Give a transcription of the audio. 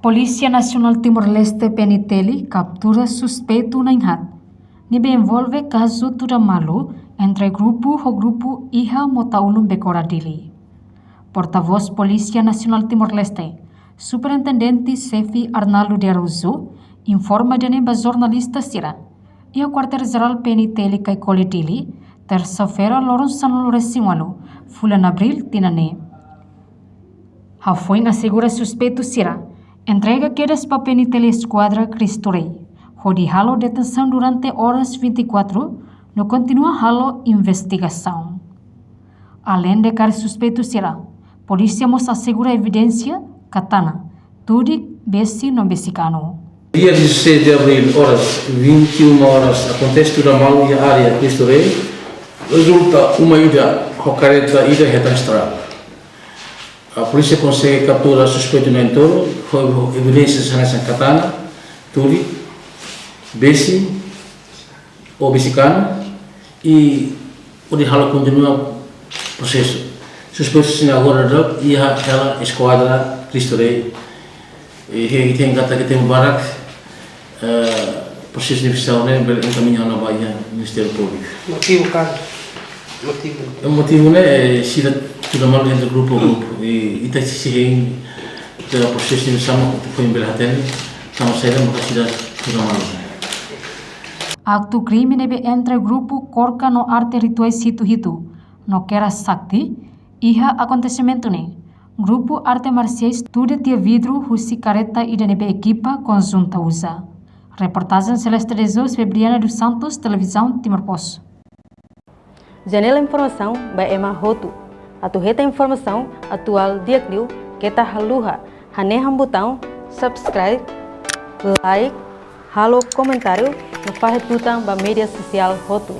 Polícia Nacional Timor-Leste PNTL captura suspeito na Inhat. Nibe envolve caso tuda malu entre grupo Iha Motaulum Becoradili. Porta-voz Polícia Nacional Timor-Leste, Superintendente Sefi Arnaldo de Aruzo, informa de neba jornalista Sira. E o quartel-geral PNTL Kaikole Dili, terça-feira Lorenço Loresimalo, fulan abril tinane. Hafoin assegura suspeito Sira. Entrega quedas para PNTL Esquadra Cristo Rei. Rodi halo detenção durante horas 24, no continua halo investigação. Além de cara suspeito será, polícia mos assegura evidência, katana, tudo besi no becicano. Dia 16 de abril, horas 21 horas, acontece tudo mal e a área Cristo Rei, resulta uma ida, careta ida reta estrada. A polícia consegue capturar suspeito no entorno, foi evidências nessa katana, turi, besi, ou becicano, e o de halo continua o processo. Suspeito agora e ela esquadra Cristo Rei, e tem gata que tem um barak, processo de investigação, encaminhado na Bahia, Ministério Público. Motivo, cara? O motivo é se tudo mal dentro do grupo e está se rei do processo de investigação que foi em Belhatene, estamos saindo da cidade tudo mal. Acto crime nebe entre grupo Korka no arte rituais situ-hitu, no Kera Sakti, iha acontecimento ne. Grupo arte marciais tudo tia vidro husi careta e nebe equipa conjunta usa. Reportagem Celeste de Jesus, Febriana dos Santos, Televisão Timor-Poço. Janela informação by Emma Hotu. Atuheta informação atual diakliu kita haluha. Haneham botão subscribe, like, halo comentário no Fahid Tutang ba media sosial Hotu.